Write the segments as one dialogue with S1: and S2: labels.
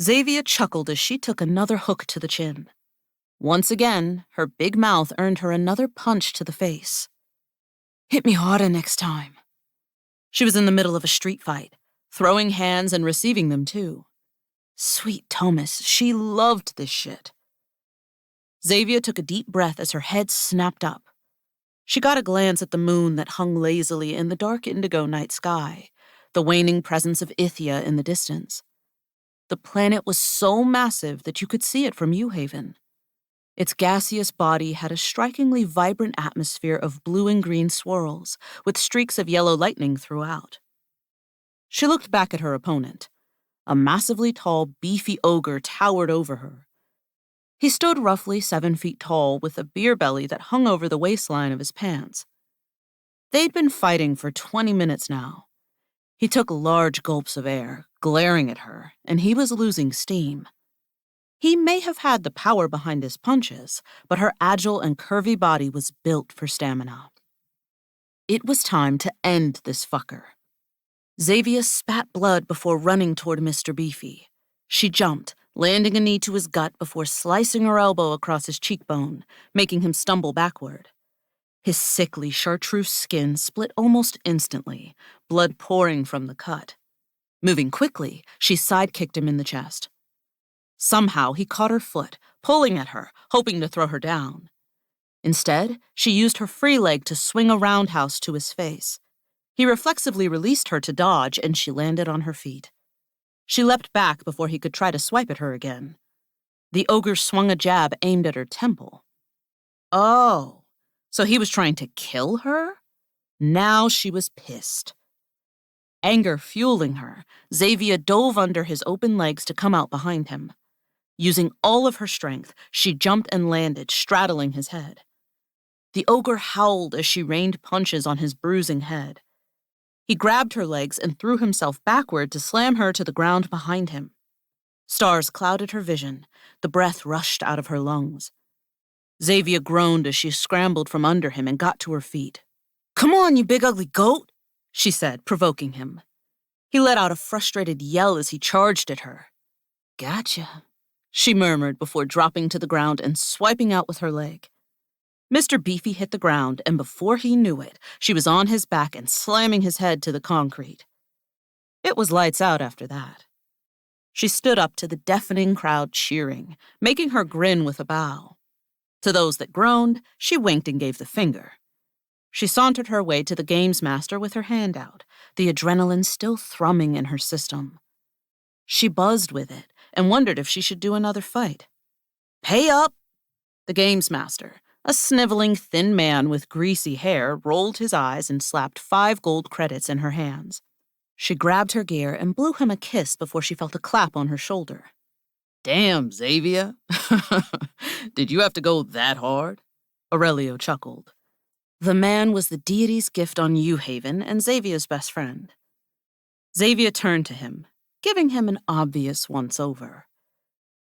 S1: Xavia chuckled as she took another hook to the chin. Once again, her big mouth earned her another punch to the face. "Hit me harder next time." She was in the middle of a street fight, throwing hands and receiving them too. Sweet Thomas, she loved this shit. Xavia took a deep breath as her head snapped up. She got a glance at the moon that hung lazily in the dark indigo night sky, the waning presence of Ithia in the distance. The planet was so massive that you could see it from Euhaven. Its gaseous body had a strikingly vibrant atmosphere of blue and green swirls, with streaks of yellow lightning throughout. She looked back at her opponent. A massively tall, beefy ogre towered over her. He stood roughly 7 feet tall with a beer belly that hung over the waistline of his pants. They'd been fighting for 20 minutes now. He took large gulps of air, glaring at her, and he was losing steam. He may have had the power behind his punches, but her agile and curvy body was built for stamina. It was time to end this fucker. Xavia spat blood before running toward Mr. Beefy. She jumped, landing a knee to his gut before slicing her elbow across his cheekbone, making him stumble backward. His sickly chartreuse skin split almost instantly, blood pouring from the cut. Moving quickly, she sidekicked him in the chest. Somehow, he caught her foot, pulling at her, hoping to throw her down. Instead, she used her free leg to swing a roundhouse to his face. He reflexively released her to dodge, and she landed on her feet. She leapt back before he could try to swipe at her again. The ogre swung a jab aimed at her temple. Oh, so he was trying to kill her? Now she was pissed. Anger fueling her, Xavia dove under his open legs to come out behind him. Using all of her strength, she jumped and landed, straddling his head. The ogre howled as she rained punches on his bruising head. He grabbed her legs and threw himself backward to slam her to the ground behind him. Stars clouded her vision. The breath rushed out of her lungs. Xavia groaned as she scrambled from under him and got to her feet. "Come on, you big ugly goat," she said, provoking him. He let out a frustrated yell as he charged at her. "Gotcha," she murmured before dropping to the ground and swiping out with her leg. Mr. Beefy hit the ground, and before he knew it, she was on his back and slamming his head to the concrete. It was lights out after that. She stood up to the deafening crowd cheering, making her grin with a bow. To those that groaned, she winked and gave the finger. She sauntered her way to the games master with her hand out, the adrenaline still thrumming in her system. She buzzed with it and wondered if she should do another fight. "Pay up!" The games master, a sniveling thin man with greasy hair, rolled his eyes and slapped 5 gold credits in her hands. She grabbed her gear and blew him a kiss before she felt a clap on her shoulder. "Damn, Xavia. Did you have to go that hard?" Aurelio chuckled. The man was the deity's gift on Euhaven and Xavia's best friend. Xavia turned to him, giving him an obvious once-over.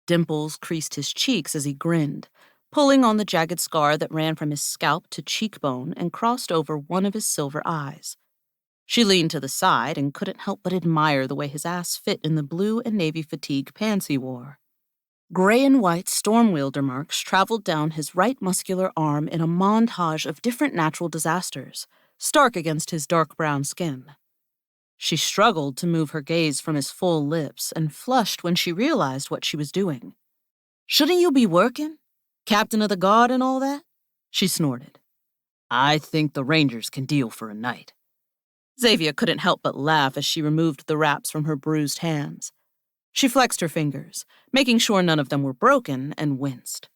S1: Dimples creased his cheeks as he grinned, pulling on the jagged scar that ran from his scalp to cheekbone and crossed over one of his silver eyes. She leaned to the side and couldn't help but admire the way his ass fit in the blue and navy fatigue pants he wore. Gray and white storm wielder marks traveled down his right muscular arm in a montage of different natural disasters, stark against his dark brown skin. She struggled to move her gaze from his full lips and flushed when she realized what she was doing. "Shouldn't you be working? Captain of the guard and all that?" she snorted. "I think the Rangers can deal for a night." Xavia couldn't help but laugh as she removed the wraps from her bruised hands. She flexed her fingers, making sure none of them were broken, and winced.